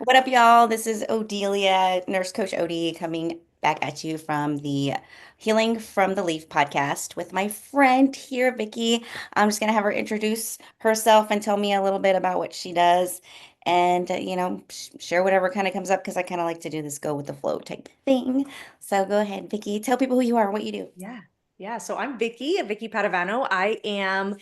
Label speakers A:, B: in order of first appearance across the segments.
A: What up, y'all? This is Odelia, Nurse Coach Odie, coming back at you from the Healing from the Leaf podcast with my friend here, Vickie. I'm just going to have her introduce herself and tell me a little bit about what she does and, share whatever kind of comes up because I kind of like to do this go with the flow type thing. So go ahead, Vickie. Tell people who you are, what you do.
B: Yeah. Yeah. So I'm Vickie Padavano. I am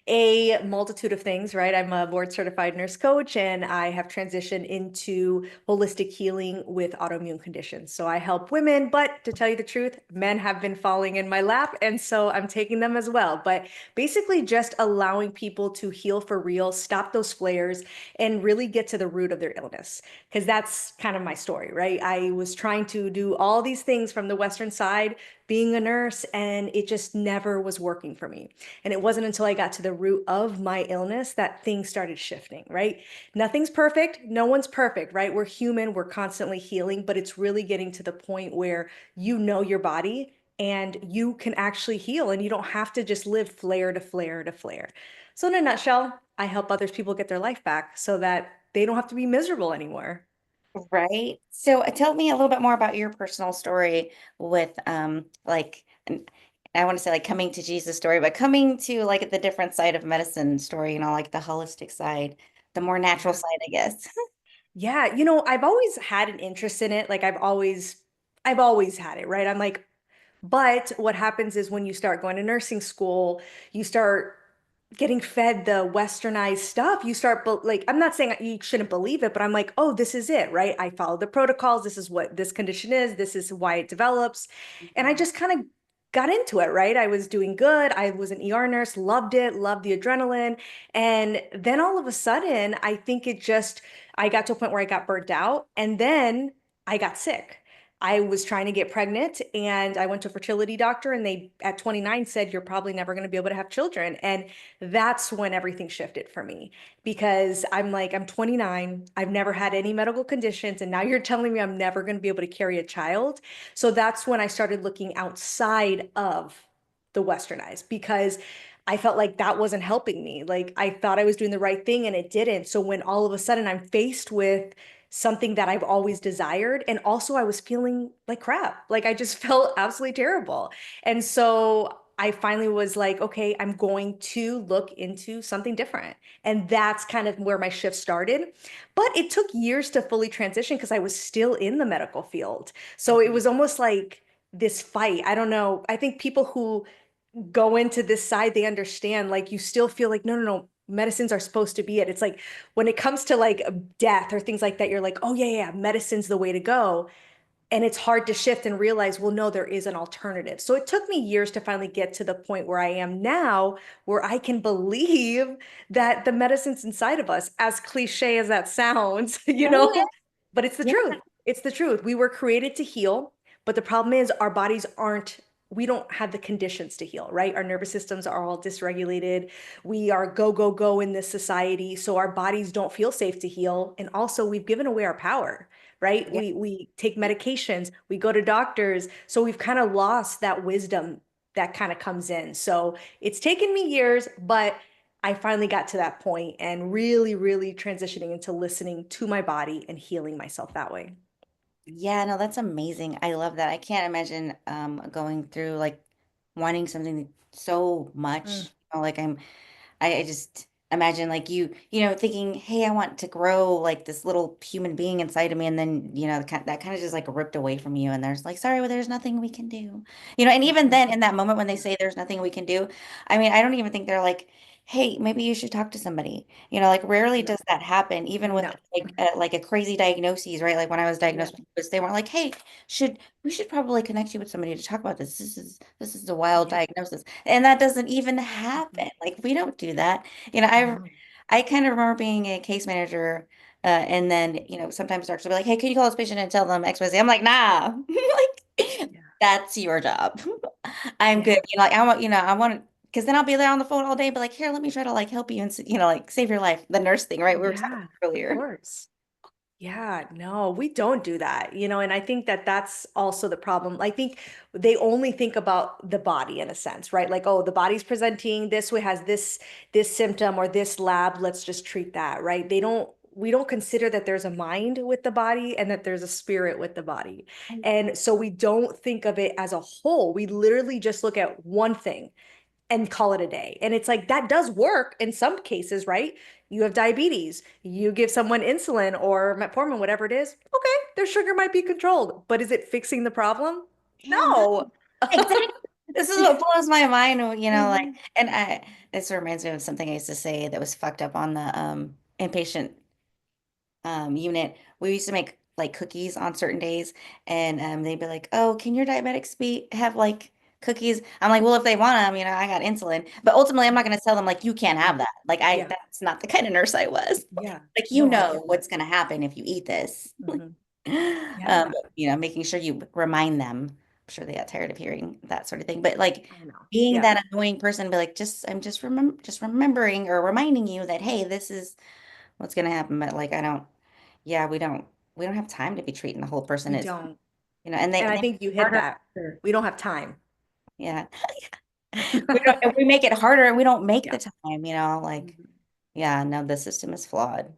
B: a multitude of things, right? I'm a board certified nurse coach and I have transitioned into holistic healing with autoimmune conditions. So I help women, but to tell you the truth, men have been falling in my lap. And so I'm taking them as well. But basically, just allowing people to heal for real, stop those flares, and really get to the root of their illness. Because that's kind of my story, right? I was trying to do all these things from the Western side being a nurse, and it just never was working for me. And it wasn't until I got to the root of my illness that things started shifting, right? Nothing's perfect. No one's perfect, right? We're human, we're constantly healing, but it's really getting to the point where you know your body and you can actually heal and you don't have to just live flare to flare to flare. So, in a nutshell, I help others people get their life back so that they don't have to be miserable anymore.
A: Right. So tell me a little bit more about your personal story with I want to say like coming to Jesus story, but coming to like the different side of medicine story, like the holistic side, the more natural
B: Yeah.
A: side, I guess.
B: Yeah, I've always had an interest in it. Like I've always had it, right? I'm like, but what happens is when you start going to nursing school, you start getting fed the westernized stuff. You start, like, I'm not saying you shouldn't believe it, but I'm like, oh, this is it, right? I follow the protocols. This is what this condition is. This is why it develops. And I
A: Mhm.
B: just kind of got into it, right? I was doing good. I was an ER nurse, loved it, loved the adrenaline. And then all of a sudden, I think I got to a point where I got burnt out and then I got sick. I was trying to get pregnant and I went to a fertility doctor and they at 29 said you're probably never going to be able to have children. And that's when everything shifted for me because I'm like, I'm 29, I've never had any medical conditions, and now you're telling me I'm never going to be able to carry a child. So that's when I started looking outside of the westernized because I felt like that wasn't helping me. Like I thought I was doing the right thing and it didn't. So when all of a sudden I'm faced with something that I've always desired, and also I was feeling like crap. Like I just felt absolutely terrible. And so I finally was like, okay, I'm going to look into something different. And that's kind of where my shift started. But it took years to fully transition because I was still in the medical field. So it
A: Mhm.
B: was almost like this fight. I don't know. I think people who go into this side, they understand, like, you still feel like, no, no, no, medicines are supposed to be it. It's like when it comes to like death or things like that, you're like, oh, yeah, yeah, medicine's the way to go. And it's hard to shift and realize, well, no, there is an alternative. So it took me years to finally get to the point where I am now, where I can believe that the medicine's inside of us, as cliche as that sounds,
A: No,
B: but it's the
A: yeah,
B: truth. It's the truth. We were created to heal, but the problem is our bodies aren't, we don't have the conditions to heal, right? Our nervous systems are all dysregulated. We are go, go, go in this society. So our bodies don't feel safe to heal. And also, we've given away our power, right?
A: yeah.
B: We take medications, we go to doctors, so we've kind of lost that wisdom that kind of comes in. So it's taken me years, but I finally got to that point and really, really transitioning into listening to my body and healing myself that way.
A: Yeah, no, that's amazing. I love that. I can't imagine going through like wanting something so
B: Mm,
A: much. Like I just imagine like thinking, hey, I want to grow like this little human being inside of me, and then that kind of just like ripped away from you, and there's like, sorry, well, there's nothing we can do, and even then in that moment when they say there's nothing we can do, I mean, I don't even think they're like, hey, maybe you should talk to somebody, like rarely
B: no,
A: does that happen, even with
B: no.
A: like a crazy diagnosis, right? Like when I was
B: Yeah.
A: diagnosed with lupus, they weren't like, hey, should we should probably connect you with somebody to talk about this. This is a wild
B: Yeah.
A: diagnosis. And that doesn't even
B: Mhm.
A: happen. Like we don't do that. You know, I
B: No.
A: I kind of remember being a case manager, and then, sometimes doctors will be like, hey, can you call this patient and tell them X, Y, Z? I'm like, nah. Like
B: Yeah.
A: that's your job. I'm good.
B: Yeah.
A: I want because then I'll be there on the phone all day, but like, here, let me try to like help you and like save your life. The nurse thing, right? We were talking
B: Yeah. Of
A: earlier.
B: course. Yeah, no, we don't do that, and I think that that's also the problem. I think they only think about the body in a sense, right? Like, oh, the body's presenting this way, has this symptom or this lab, let's just treat that, right? They don't we don't consider that there's a mind with the body and that there's a spirit with the body. And so we don't think of it as a whole. We literally just look at one thing and call it a day. And it's like that does work in some cases, right? You have diabetes, you give someone insulin or metformin, whatever it is. Okay, their sugar might be controlled, but is it fixing the problem?
A: Yeah, no,
B: No.
A: exactly. This is what blows my mind, like,
B: Mhm.
A: and this reminds me of something I used to say that was fucked up on the inpatient unit. We used to make like cookies on certain days, and they'd be like, "Oh, can your diabetics be have like cookies?" I'm like, "Well, if they want them, I got insulin." But ultimately, I'm not going to tell them like you can't have that. Like
B: Yeah.
A: that's not the kind of nurse I was.
B: Yeah.
A: Like
B: No, I get that.
A: what's going to happen if you eat this.
B: Hmm. Yeah,
A: Making sure you remind them. I'm sure they got tired of hearing that sort of thing. But like
B: I know.
A: being
B: Yeah,
A: that annoying person, be like, I'm just remembering or reminding you that hey, this is what's gonna happen. But like I don't, yeah, we don't have time to be treating the whole person.
B: we
A: It's
B: don't.
A: and
B: And I
A: they make
B: think
A: it
B: you hit
A: harder.
B: that. We don't have time.
A: Yeah, we don't. If we make it harder, and we don't make the
B: Yeah.
A: time. Like
B: Mhm.
A: yeah, no, the system is flawed.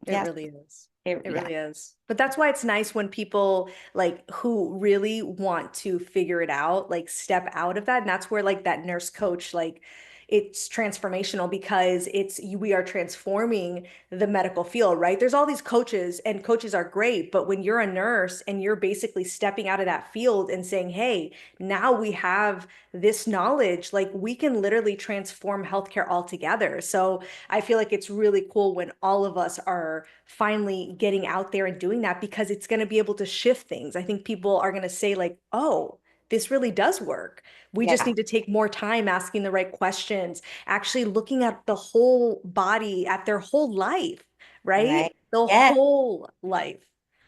B: It
A: Yeah,
B: really is. It
A: yeah,
B: really is. But that's why it's nice when people like who really want to figure it out, like step out of that. And that's where like that nurse coach, like it's transformational because we are transforming the medical field, right? There's all these coaches and coaches are great, but when you're a nurse and you're basically stepping out of that field and saying, "Hey, now we have this knowledge, like we can literally transform healthcare altogether." So I feel like it's really cool when all of us are finally getting out there and doing that because it's going to be able to shift things. I think people are going to say, like, oh, this really does work. We just
A: yeah,
B: need to take more time asking the right questions, actually looking at the whole body, at their whole life, right?
A: right.
B: The
A: Yeah,
B: whole life.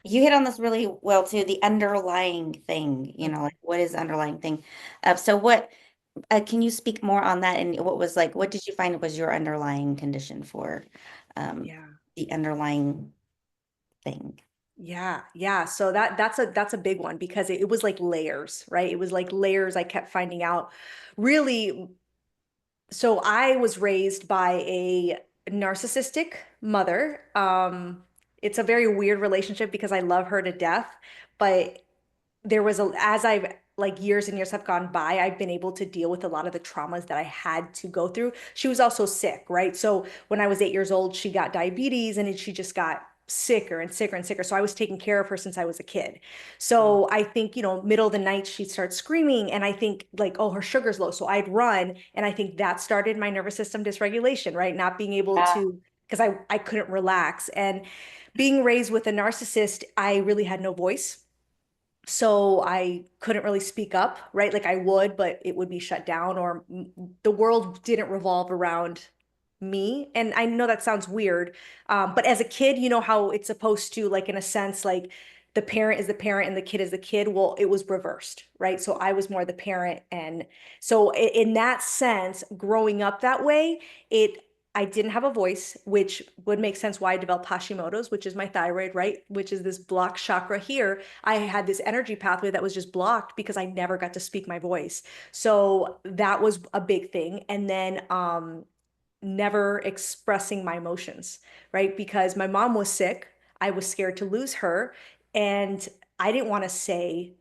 A: you hit on this really well too. The underlying thing,
B: Mhm.
A: like what is the underlying thing? So what? Can you speak more on that? And what was like, what did you find was your underlying condition for um,
B: Yeah.
A: the underlying thing?
B: Yeah, yeah. So that's a big one because it was like layers, right? It was like layers I kept finding out. Really, so I was raised by a narcissistic mother. It's a very weird relationship because I love her to death, but there was as I've like years and years have gone by, I've been able to deal with a lot of the traumas that I had to go through. She was also sick, right? So when I was 8 years old, she got diabetes and she just got sicker and sicker and sicker. So I was taking care of her since I was a kid.
A: Mm.
B: So I think, middle of the night, she'd start screaming. And I think like, oh, her sugar's low. So I'd run. And I think that started my nervous system dysregulation, right? Not being able
A: Yeah,
B: to, because I couldn't relax. And being raised with a narcissist, I really had no voice. So I couldn't really speak up, right? Like I would, but it would be shut down, or the world didn't revolve around me. And I know that sounds weird, but as a kid, you know how it's supposed to, like in a sense, like the parent is the parent and the kid is the kid. Well, it was reversed, right? So I was more the parent, and so in that sense, growing up that way, it I didn't have a voice, which would make sense why I developed Hashimoto's, which is my thyroid, right? Which is this blocked chakra here. I had this energy pathway that was just blocked because I never got to speak my voice. So that was a big thing. And then never expressing my emotions, right? Because my mom was sick. I was scared to lose her. And I didn't want to say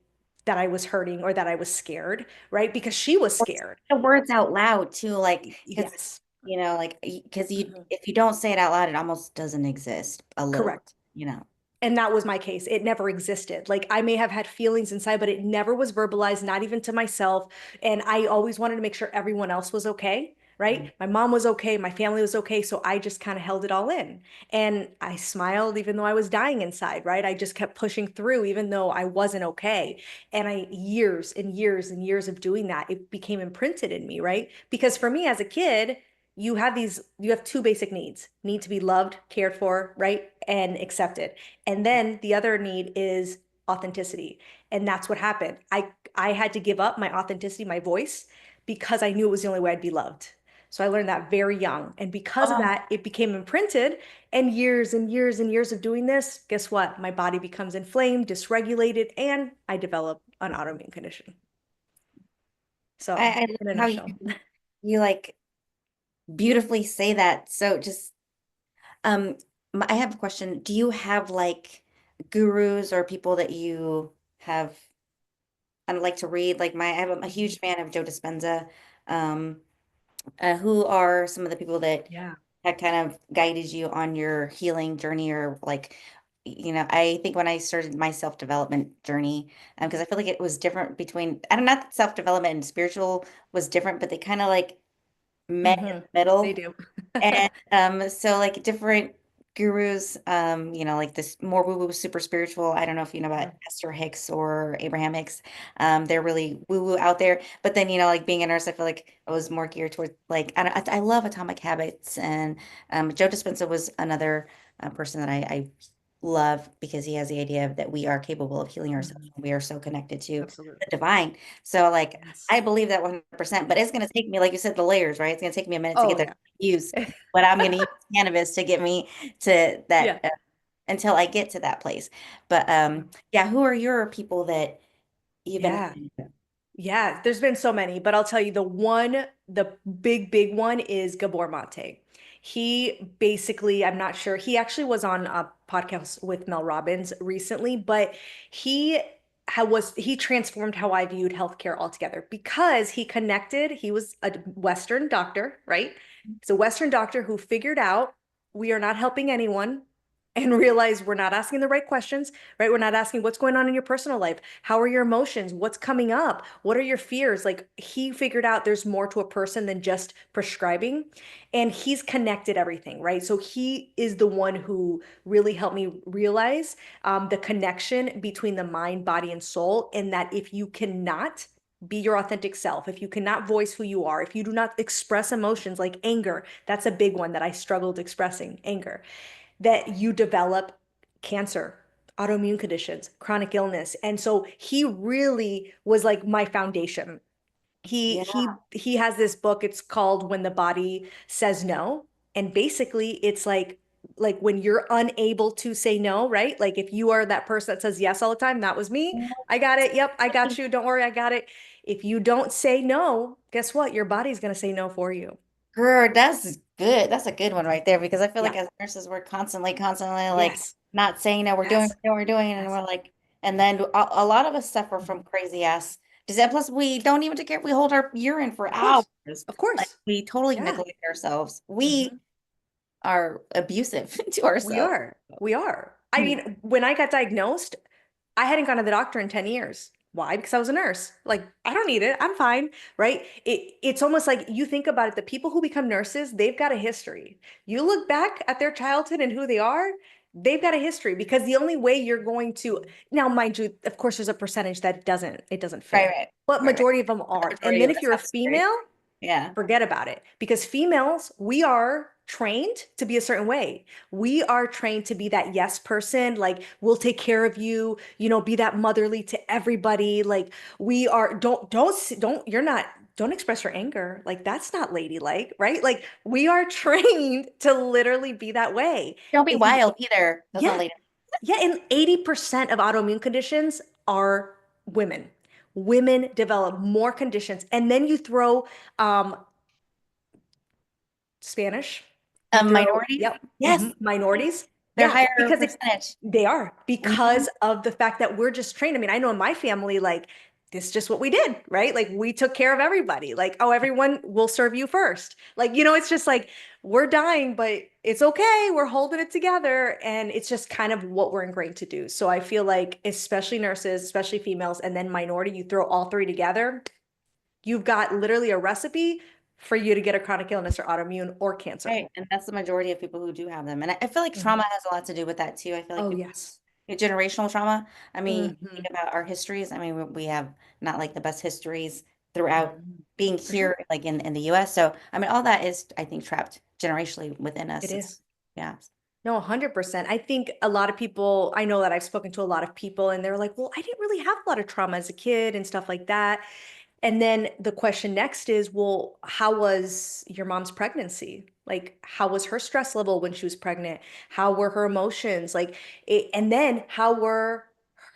B: that I was hurting or that I was scared, right? Because she was scared.
A: the words out loud too, like because
B: Yes.
A: like because
B: Mhm.
A: if you don't say it out loud, it almost doesn't exist a little
B: Correct.
A: bit.
B: And that was my case. It never existed. Like I may have had feelings inside, but it never was verbalized, not even to myself. And I always wanted to make sure everyone else was okay, right?
A: Mm.
B: My mom was okay, my family was okay. So I just kind of held it all in. And I smiled even though I was dying inside, right? I just kept pushing through even though I wasn't okay. And years and years and years of doing that, it became imprinted in me, right? Because for me as a kid, you have two basic needs: need to be loved, cared for, right? And accepted. And then the other need is authenticity. And that's what happened. I had to give up my authenticity, my voice, because I knew it was the only way I'd be loved. So I learned that very young. And because of
A: Oh,
B: that, it became imprinted. And years and years and years of doing this, guess what? My body becomes inflamed, dysregulated, and I develop an autoimmune condition. So,
A: I love
B: in a
A: how
B: nutshell.
A: you like beautifully say that. So just um I have a question. Do you have like gurus or people that you have and like to read? Like I'm a
B: Mhm.
A: huge fan of Joe Dispenza. Um, who are some of the people that
B: Yeah.
A: had kind of guided you on your healing journey or like, I think when I started my self-development journey, because I feel like it was different between, I don't know, not that self-development and spiritual was different, but they kind of like met in
B: Hmm.
A: the
B: They
A: middle.
B: do.
A: And so like different gurus, like this more woo-woo super spiritual. I don't know if you know about
B: Mhm.
A: Esther Hicks or Abraham Hicks. They're really woo-woo out there. But then, like being a nurse, I feel like I was more geared towards like I love Atomic Habits, and Joe Dispenza was another person that I love because he has the idea that we are capable of healing ourselves.
B: Mhm.
A: We are so connected to
B: Absolutely.
A: the divine. So like
B: Yes.
A: I believe that 100%, but it's going to take me, like you said, the layers, right? It's going to take me a minute to
B: Oh
A: get there
B: yeah.
A: use, but I'm going to use cannabis to get me to that
B: Yeah.
A: until I get to that place. But yeah, who are your people that you've been
B: Yeah.
A: with?
B: Yeah, there's been so many, but I'll tell you the big one is Gabor Mate. He basically, I'm not sure, he actually was on a podcast with Mel Robbins recently, but he he transformed how I viewed healthcare altogether because he was a Western doctor, right? He's a Western doctor who figured out we are not helping anyone and realized we're not asking the right questions, right? We're not asking what's going on in your personal life. How are your emotions? What's coming up? What are your fears? Like he figured out there's more to a person than just prescribing. And he's connected everything, right? So he is the one who really helped me realize the connection between the mind, body, and soul. And that if you cannot be your authentic self, if you cannot voice who you are, if you do not express emotions like anger, that's a big one that I struggled expressing, anger, that you develop cancer, autoimmune conditions, chronic illness. And so he really was like my foundation.
A: Yeah.
B: He has this book, it's called When the Body Says No. And basically it's like when you're unable to say no, right? Like if you are that person that says yes all the time, that was me. I got it. Yep, I got you. Don't worry, I got it. If you don't say no, guess what? Your body's going to say no for you.
A: Girl, that's good. That's a good one right there because I feel like
B: Yeah.
A: as nurses, we're constantly like
B: Yes.
A: not saying no,
B: Yes.
A: we're doing, and
B: Yes.
A: we're like, and then a lot of us suffer from crazy ass disease. Plus, we don't even take care. We hold our urine for
B: Of course.
A: hours.
B: Of
A: Like
B: course.
A: we totally
B: Yeah.
A: neglect ourselves.
B: Hmm.
A: We are abusive to
B: We
A: ourselves.
B: are. We are. I
A: Hmm.
B: mean, when I got diagnosed, I hadn't gone to the doctor in 10 years. Why? Because I was a nurse. Like, I don't need it. I'm fine. Right? It's almost like you think about it, the people who become nurses, they've got a history. You look back at their childhood and who they are, they've got a history because the only way you're going to now, mind you, of course, there's a percentage that doesn't
A: Right,
B: fit,
A: right,
B: but
A: right, right.
B: majority of them
A: The
B: are. And
A: majority
B: then
A: of
B: if
A: us
B: you're a
A: have scary.
B: female,
A: Yeah.
B: forget about it because females, we are trained to be a certain way. We are trained to be that yes person, like we'll take care of you, be that motherly to everybody. Like we are don't you're not don't express your anger. Like that's not ladylike, right? Like we are trained to literally be that way.
A: Don't be
B: And
A: wild either. That's not
B: yeah,
A: later.
B: yeah, and 80% of autoimmune conditions are women. Women develop more conditions. And then you throw um, Spanish. You throw,
A: Minorities.
B: yep,
A: Yes,
B: minorities.
A: they're
B: Yeah,
A: higher
B: because
A: percentage.
B: they are
A: Mhm.
B: because of the fact that we're just trained. I mean, I know in my family, like this is just what we did, right? Like we took care of everybody. Like, oh, everyone will serve you first. Like, it's just like we're dying, but it's okay. We're holding it together. And it's just kind of what we're ingrained to do. So I feel like, especially nurses, especially females, and then minority, you throw all three together, you've got literally a recipe for you to get a chronic illness or autoimmune or cancer.
A: Right. And that's the majority of people who do have them. And I feel like
B: Mhm.
A: trauma has a lot to do with that too. I feel like
B: Oh,
A: people,
B: yes.
A: generational trauma. I mean, you
B: Hmm.
A: think about our histories. I mean, we have not like the best histories throughout
B: Hmm.
A: being
B: For sure.
A: here, like in the US. So, I mean, all that is, I think, trapped generationally within
B: It
A: us.
B: is.
A: It's, yeah.
B: No, 100%. I think a lot of people, I know that I've spoken to a lot of people and they're like, well, I didn't really have a lot of trauma as a kid and stuff like that. And then the question next is, well, how was your mom's pregnancy? Like, how was her stress level when she was pregnant? How were her emotions? And then how were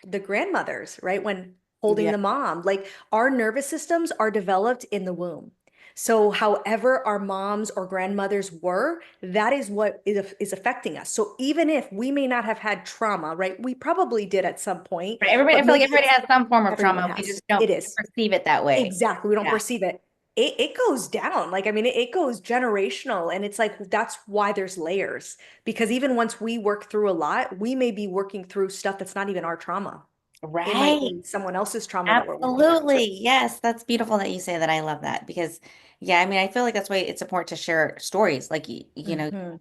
B: the grandmothers, right? When holding
A: Yeah.
B: the mom, like our nervous systems are developed in the womb. So however our moms or grandmothers were, that is what is affecting us. So even if we may not have had trauma, right? We probably did at some point,
A: Right. Everybody, I
B: but
A: feel like
B: maybe
A: everybody
B: it's
A: has some form of
B: everyone
A: trauma. We
B: has.
A: just don't
B: It is.
A: perceive it that way.
B: Exactly. We don't
A: Yeah.
B: perceive it. It goes down. Like, I mean, it goes generational. And it's like, that's why there's layers. Because even once we work through a lot, we may be working through stuff that's not even our trauma. It might
A: Right.
B: be someone else's trauma that we're working through.
A: Absolutely. Yes, that's beautiful that you say that. I love that because, yeah, I mean, I feel like that's why it's important to share stories. Like, you know,
B: Hmm.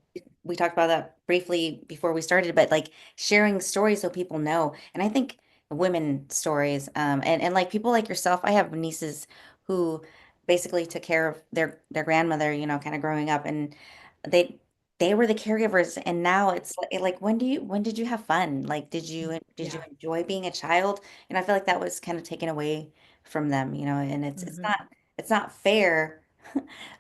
A: we talked about that briefly before we started, but like sharing stories so people know. And I think women stories, and like people like yourself, I have nieces who basically took care of their grandmother, kind of growing up, and they they were the caregivers, and now it's like when did you have fun? Like, did you
B: Yeah.
A: enjoy being a child? And I feel like that was kind of taken away from them, and it's
B: Hmm.
A: not fair,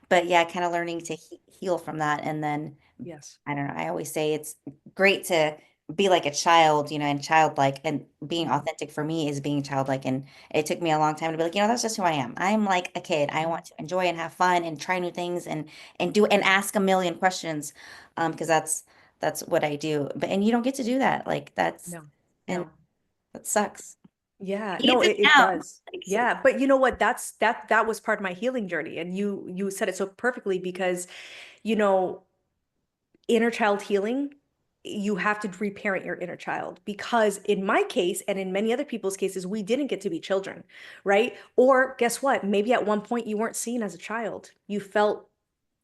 A: but yeah, kind of learning to heal from that, and then
B: Yes.
A: I don't know. I always say it's great to be like a child, and childlike, and being
B: Hmm.
A: authentic for me is being childlike. And it took me a long time to be like, that's just who I am. I'm like a kid. I want to enjoy and have fun and try new things and do and ask a million questions, because that's what I do. But and you don't get to do that. Like that's
B: No,
A: and
B: no.
A: that sucks.
B: Yeah,
A: You
B: no,
A: get to
B: it
A: now.
B: does. Yeah, but you know what? That was part of my healing journey. And you said it so perfectly because, you know, inner child healing, you have to reparent your inner child because in my case and in many other people's cases, we didn't get to be children, right? Or guess what? Maybe at one point you weren't seen as a child. You felt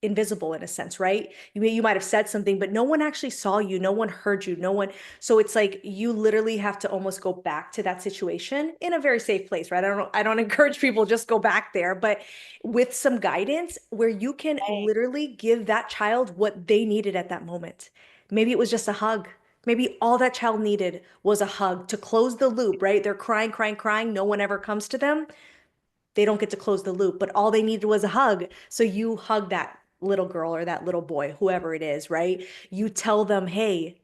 B: invisible in a sense, right? You might have said something, but no one actually saw you, no one heard you, no one. So it's like you literally have to almost go back to that situation in a very safe place, right? I don't encourage people just go back there, but with some guidance where you can
A: Right.
B: literally give that child what they needed at that moment. Maybe it was just a hug. Maybe all that child needed was a hug to close the loop, right? They're crying, crying, crying. No one ever comes to them. They don't get to close the loop, but all they needed was a hug. So you hug that little girl or that little boy, whoever it is, right? You tell them, hey,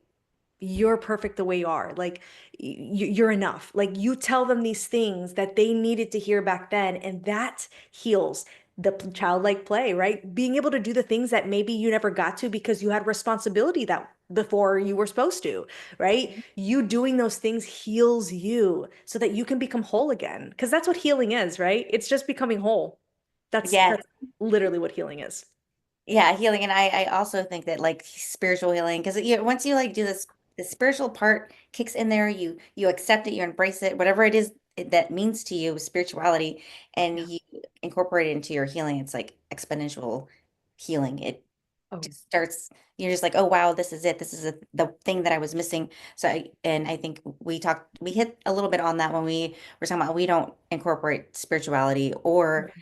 B: you're perfect the way you are. Like you're enough. Like you tell them these things that they needed to hear back then, and that heals the childlike play, right? Being able to do the things that maybe you never got to because you had responsibility that before you were supposed to, right? You doing those things heals you so that you can become whole again. Because that's what healing is, right? It's just becoming whole.
A: Yes.
B: That's literally what healing is.
A: Yeah, healing, and I also think that like spiritual healing, because once you like do this, the spiritual part kicks in there. You accept it, you embrace it, whatever it is that means to you, spirituality, and
B: Yeah.
A: you incorporate it into your healing. It's like exponential healing. It
B: Oh,
A: just starts. You're just like, oh wow, this is it. This is the thing that I was missing. And I think we hit a little bit on that when we were talking about we don't incorporate spirituality or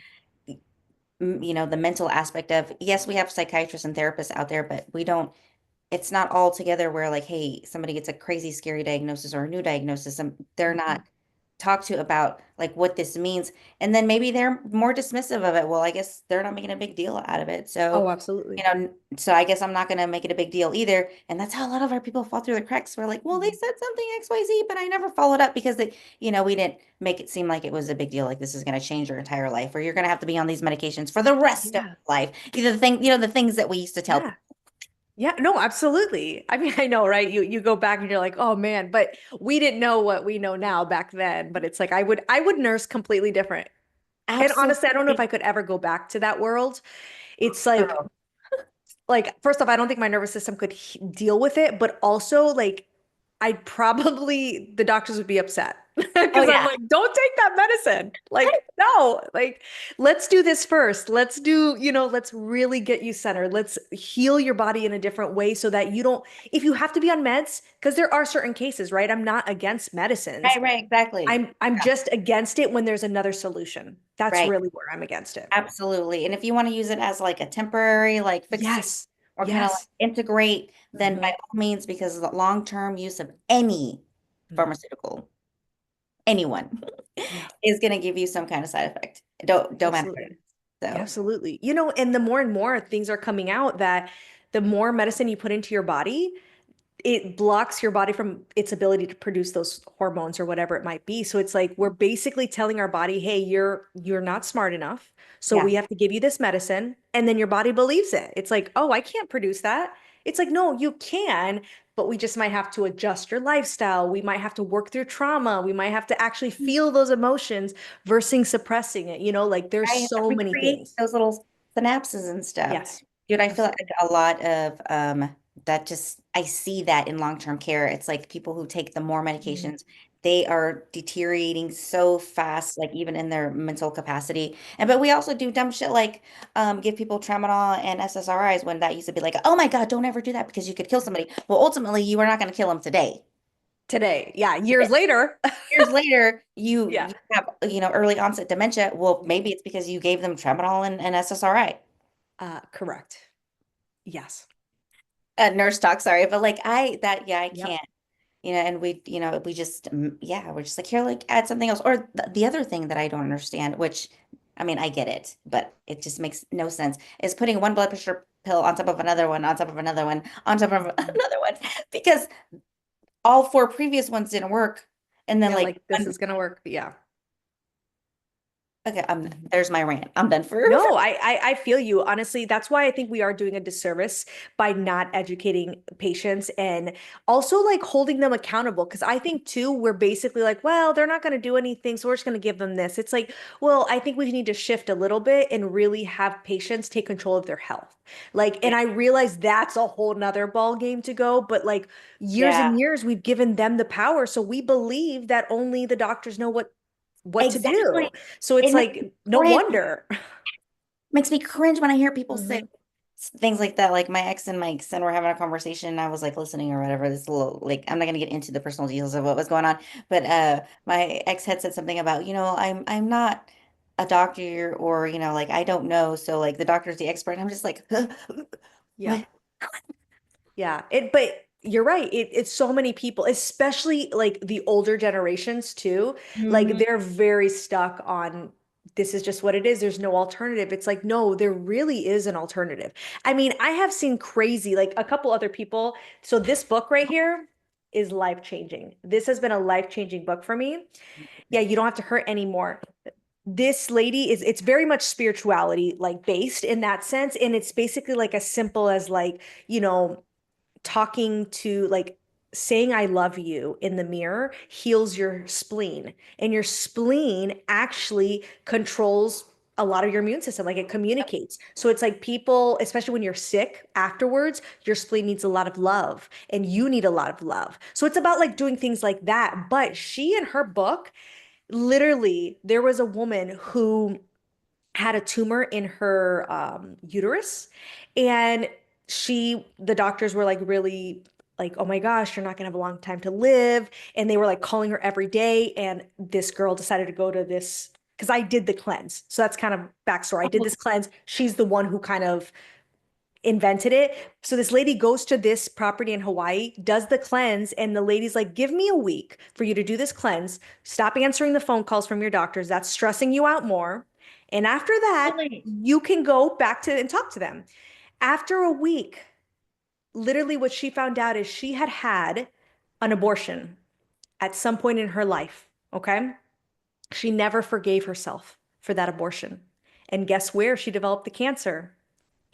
A: the mental aspect of, yes, we have psychiatrists and therapists out there, but we don't, it's not all together where like, hey, somebody gets a crazy scary diagnosis or a new diagnosis and they're
B: mhm.
A: not talked to about like what this means. And then maybe they're more dismissive of it. Well, I guess they're not making a big deal out of it.
B: Oh,
A: So,
B: absolutely.
A: so I guess I'm not going to make it a big deal either. And that's how a lot of our people fall through the cracks. We're like, well, they
B: Mhm.
A: said something XYZ, but I never followed up because we didn't make it seem like it was a big deal. Like this is going to change your entire life, or you're going to have to be on these medications for the rest of
B: Yeah.
A: life. The things that we used to tell
B: Yeah.
A: people.
B: Yeah, no, absolutely. I mean, I know, right? You go back and you're like, "Oh man," but we didn't know what we know now back then, but it's like I would nurse completely different. And honestly, I don't know if
A: Absolutely.
B: I could ever go back to that world. It's like
A: Girl.
B: first off, I don't think my nervous system could deal with it, but also like I'd probably the doctors would be upset
A: Oh
B: because I'm
A: yeah.
B: like, don't take that medicine. Like, no, like let's do this first. Let's do, let's really get you centered. Let's heal your body in a different way so that you don't, if you have to be on meds, because there are certain cases, right? I'm not against medicines.
A: Right, right, exactly.
B: I'm just against it when there's another solution. That's
A: Right.
B: really where I'm against it.
A: Absolutely. And if you want to use it as like a temporary, like fix it
B: Yes.
A: or kind of like
B: Yes.
A: integrate, then by
B: Hmm.
A: all means, because the long-term use of any pharmaceutical, anyone
B: Yeah.
A: is going to give you some kind of side effect. Don't matter what it
B: Absolutely.
A: is. So,
B: Absolutely. And the more and more things are coming out that the more medicine you put into your body, it blocks your body from its ability to produce those hormones or whatever it might be. So it's like we're basically telling our body, hey, you're not smart enough. So
A: Yeah.
B: we have to give you this medicine. And then your body believes it. It's like, oh, I can't produce that. It's like, no, you can, but we just might have to adjust your lifestyle. We might have to work through trauma. We might have to actually feel those emotions versus suppressing it. Like there's
A: Right.
B: so many
A: Recreate
B: things.
A: those little synapses and stuff.
B: Yes,
A: Dude, I feel like
B: absolutely.
A: a lot of that just I see that in long-term care. It's like people who take the more
B: Mhm.
A: medications, they are deteriorating so fast, like even in their mental capacity. And but we also do dumb shit like give people tramadol and SSRIs when that used to be like, oh my God, don't ever do that because you could kill somebody. Well, ultimately, you are not going to kill them today.
B: Today, yeah, years later.
A: Years later, you
B: Yeah,
A: have, early onset dementia. Well, maybe it's because you gave them tramadol and SSRI.
B: correct. Yes.
A: Nurse talk, sorry, but like yeah, I
B: Yep.
A: can't, and we just, yeah, we're just like, here, like, add something else. Or the other thing that I don't understand, which, I mean, I get it, but it just makes no sense, is putting one blood pressure pill on top of another one, on top of another one, on top of
B: Mhm.
A: another one, because all four previous ones didn't work. And then
B: Yeah,
A: like,
B: like this is gonna work. Yeah.
A: okay,
B: Mhm.
A: there's my rant. I'm done for
B: No, I feel you. Honestly, that's why I think we are doing a disservice by not educating patients and also like holding them accountable. Because I think too, we're basically like, well, they're not going to do anything, so we're just going to give them this. It's like, well, I think we need to shift a little bit and really have patients take control of their health. Like, and I realize that's a whole nother ball game to go, but like years
A: yeah,
B: and years, we've given them the power. So we believe that only the doctors know what to
A: exactly.
B: do. So it's
A: It makes
B: like,
A: me
B: no
A: cringe.
B: wonder.
A: Makes me cringe when I hear people say
B: Mhm.
A: things like that. Like my ex and my son were having a conversation, and I was like listening or whatever. This little, like, I'm not gonna get into the personal details of what was going on, but my ex had said something about, I'm not a doctor, or like, I don't know. So like the doctor's the expert. And I'm just like,
B: Yeah.
A: what?
B: But you're right. It's so many people, especially like the older generations too. Like
A: Mhm.
B: they're very stuck on this is just what it is. There's no alternative. It's like, no, there really is an alternative. I mean, I have seen crazy, like a couple other people. So this book right here is life-changing. This has been a life-changing book for me. Yeah, you don't have to hurt anymore. This lady it's very much spirituality like based in that sense. And it's basically like as simple as like, talking to like saying I love you in the mirror heals your spleen. And your spleen actually controls a lot of your immune system, like it communicates. So it's like people, especially when you're sick afterwards, your spleen needs a lot of love and you need a lot of love. So it's about like doing things like that. But she in her book, literally, there was a woman who had a tumor in her uterus, and the doctors were like really like, oh my gosh, you're not gonna have a long time to live, and they were like calling her every day. And this girl decided to go to this because I did the cleanse, so that's kind of backstory. I did this cleanse. She's the one who kind of invented it. So this lady goes to this property in Hawaii, does the cleanse, and the lady's like, give me a week for you to do this cleanse. Stop answering the phone calls from your doctors. That's stressing you out more. And after that,
A: Really?
B: you can go back to and talk to them. After a week, literally what she found out is she had had an abortion at some point in her life. Okay. She never forgave herself for that abortion. And guess where she developed the cancer?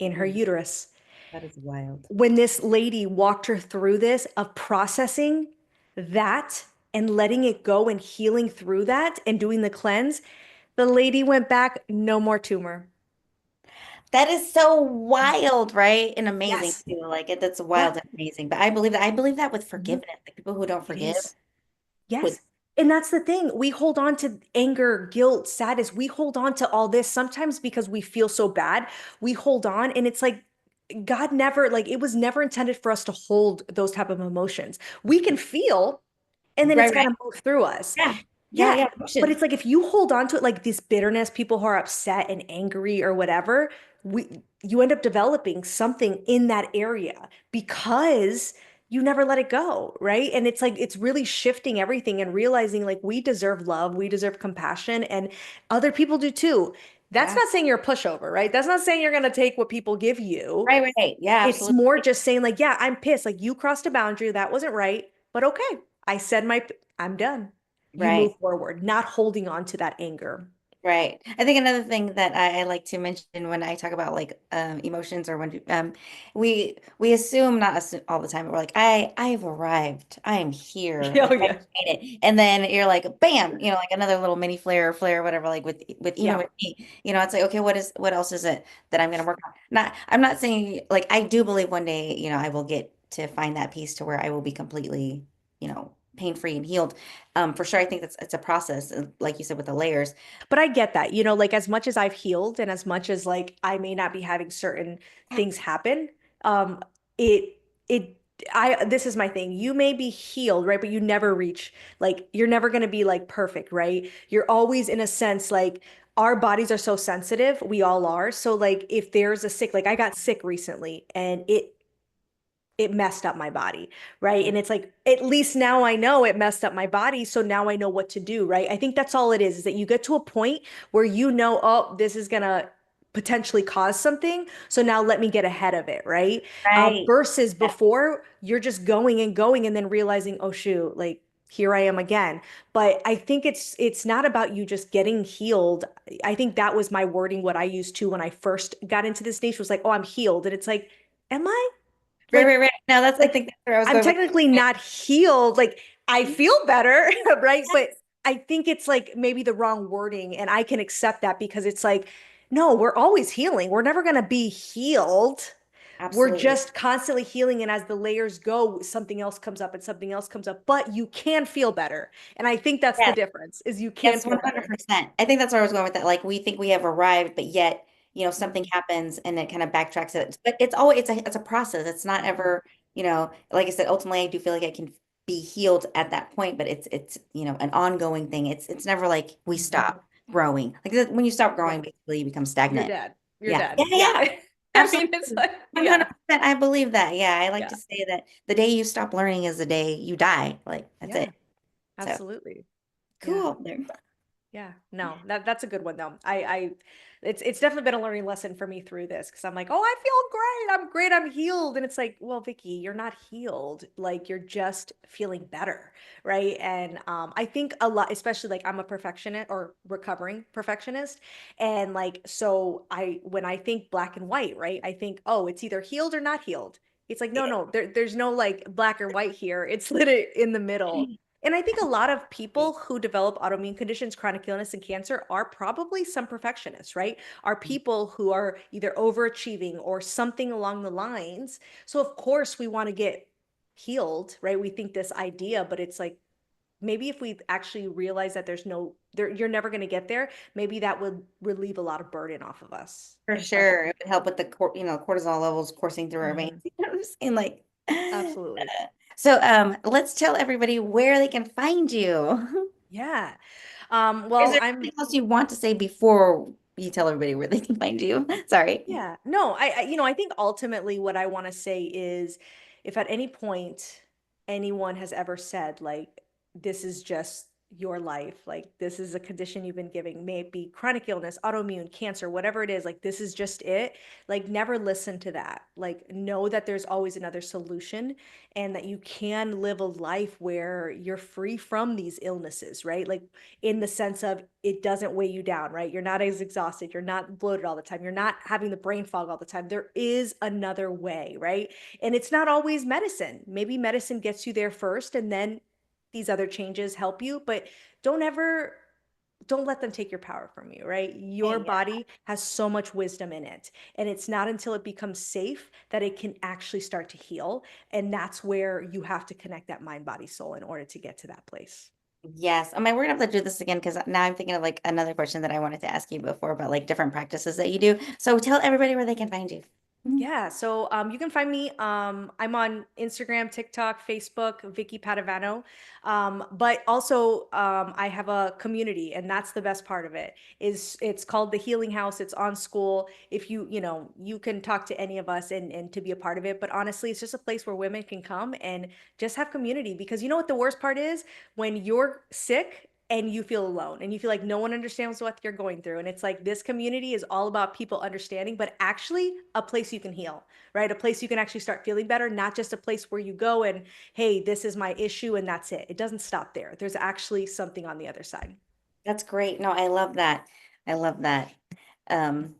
B: In
A: Oh
B: her
A: my God,
B: uterus.
A: that is wild.
B: When this lady walked her through this of processing that and letting it go and healing through that and doing the cleanse, the lady went back, no more tumor.
A: That is so wild, right? And amazing
B: Yes.
A: too. Like that's
B: Yeah.
A: wild and amazing. But I believe that with
B: Mhm.
A: forgiveness, like people who don't
B: It
A: forgive
B: is.
A: would
B: Yes. And that's the thing. We hold on to anger, guilt, sadness. We hold on to all this sometimes because we feel so bad. We hold on, and it's like God never, like it was never intended for us to hold those type of emotions. We can feel, and then it's
A: right,
B: got
A: right.
B: to move through us.
A: Yeah. Yeah,
B: Yeah,
A: yeah.
B: but
A: Emotion.
B: it's like if you hold on to it like this bitterness, people who are upset and angry or whatever, you end up developing something in that area because you never let it go, right? And it's like it's really shifting everything and realizing like we deserve love, we deserve compassion, and other people do too. That's
A: Yeah.
B: not saying you're a pushover, right? That's not saying you're going to take what people give you.
A: Right, right. Yeah,
B: It's more
A: absolutely.
B: just saying, like, yeah, I'm pissed. Like, you crossed a boundary. That wasn't right. But okay, I said I'm done. You move
A: Right.
B: forward, not holding on to that anger.
A: Right. I think another thing that I like to mention when I talk about like emotions or when we assume not assume all the time, but we're like, I've arrived. I am here.
B: Oh,
A: Like I
B: yeah.
A: made it. And then you're like, bam, like another little mini flare, whatever, like with even
B: Yeah.
A: with me, it's like, okay, what else is it that I'm gonna work on? I'm not saying like I do believe one day, I will get to find that piece to where I will be completely, pain-free and healed. For sure, I think that's it's a process, like you said, with the layers.
B: But I get that, like as much as I've healed and as much as like I may not be having certain things happen, um, it it this is my thing. You may be healed, right? But you never reach like you're never gonna be like perfect, right? You're always in a sense like our bodies are so sensitive, we all are. So like if there's a sick, like I got sick recently and it messed up my body, right? And it's like, at least now I know it messed up my body. So now I know what to do, right? I think that's all it is that you get to a point where you know, oh, this is gonna potentially cause something. So now let me get ahead of it, right?
A: Right.
B: Versus before, you're just going and going and then realizing, oh shoot, like here I am again. But I think it's not about you just getting healed. I think that was my wording, what I used to when I first got into this niche was like, oh, I'm healed. And it's like, am I?
A: Right,
B: Like
A: right, right. No, I
B: like
A: think that's where I was
B: I'm
A: going with
B: technically
A: it.
B: not healed. Like I
A: Yes,
B: feel better, right? But I think it's like maybe the wrong wording, and I can accept that because it's like, no, we're always healing. We're never gonna be healed. We're
A: absolutely.
B: just constantly healing, and as the layers go, something else comes up and something else comes up. But you can feel better, and I think that's the
A: Yes,
B: difference: is you can
A: yes,
B: feel better.
A: 100%. I think that's where I was going with that. Like we think we have arrived, but yet, something
B: Mhm,
A: happens and it kind of backtracks it. But it's always it's a process. It's not
B: mhm,
A: ever, like I said, ultimately I do feel like I can be healed at that point, but it's an ongoing thing. It's never like we
B: mhm.
A: stop growing. Like when you stop
B: Yeah,
A: growing, basically you become
B: you're
A: stagnant.
B: dead. You're
A: Yeah.
B: dead.
A: Yeah,
B: Yeah.
A: yeah.
B: I mean, it's
A: Absolutely.
B: like, yeah,
A: 100%. I believe that. Yeah. I like
B: yeah,
A: to say that the day you stop learning is the day you die. Like that's it.
B: yeah,
A: So
B: absolutely. Yeah.
A: cool. There.
B: Yeah, no, that's a good one though. It's definitely been a learning lesson for me through this because I'm like, oh, I feel great. I'm great. I'm healed. And it's like, well, Vicky, you're not healed. Like you're just feeling better, right? And I think a lot, especially like I'm a perfectionist or recovering perfectionist, and like so I when I think black and white, right? I think, oh, it's either healed or not healed. It's like, no,
A: Yeah.
B: no, there's no like black or white here. It's literally in the middle. And I think a lot of people who develop autoimmune conditions, chronic illness, and cancer are probably some perfectionists, right? Are people who are either overachieving or something along the lines. So, of course, we want to get healed, right? We think this idea, but it's like maybe if we actually realize that there's no, there, you're never going to get there, maybe that would relieve a lot of burden off of us,
A: For sure.
B: especially.
A: It would help with the cortisol levels coursing through our veins.
B: Mhm.
A: You know what I'm saying? Like,
B: Absolutely.
A: so let's tell everybody where they can find you.
B: Yeah.
A: Is
B: Well,
A: there
B: I'm
A: anything else you want to say before you tell everybody where they can find you? Sorry.
B: Yeah, no, I think ultimately what I want to say is if at any point anyone has ever said, like, this is just your life, like, this is a condition you've been giving, may it be chronic illness, autoimmune, cancer, whatever it is, like, this is just it, like, never listen to that. Like, know that there's always another solution and that you can live a life where you're free from these illnesses, right? Like, in the sense of it doesn't weigh you down, right? You're not as exhausted, you're not bloated all the time, you're not having the brain fog all the time. There is another way, right? And it's not always medicine. Maybe medicine gets you there first and then these other changes help you, but don't ever don't let them take your power from you, right? Your
A: Hey, yeah.
B: body has so much wisdom in it. And it's not until it becomes safe that it can actually start to heal. And that's where you have to connect that mind, body, soul in order to get to that place.
A: Yes. I mean, we're gonna have to do this again because now I'm thinking of like another question that I wanted to ask you before about like different practices that you do. So tell everybody where they can find you.
B: Yeah, so you can find me. I'm on Instagram, TikTok, Facebook, Vickie Padavano. But also I have a community, and that's the best part of it. Is it's called the Healing House. It's on school. If you can talk to any of us and to be a part of it. But honestly, it's just a place where women can come and just have community. Because you know what the worst part is? When you're sick. and you feel alone and you feel like no one understands what you're going through. And it's like this community is all about people understanding, but actually a place you can heal, right? A place you can actually start feeling better, not just a place where you go and, hey, this is my issue and that's it. It doesn't stop there. There's actually something on the other side.
A: That's great. No, I love that. I love that. Um,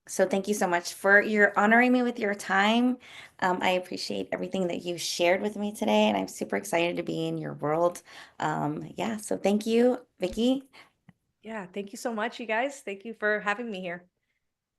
A: so thank you so much for your honoring me with your time. I appreciate everything that you shared with me today, and I'm super excited to be in your world. Yeah, so thank you, Vickie.
B: Yeah. Thank you so much, you guys. Thank you for having me here.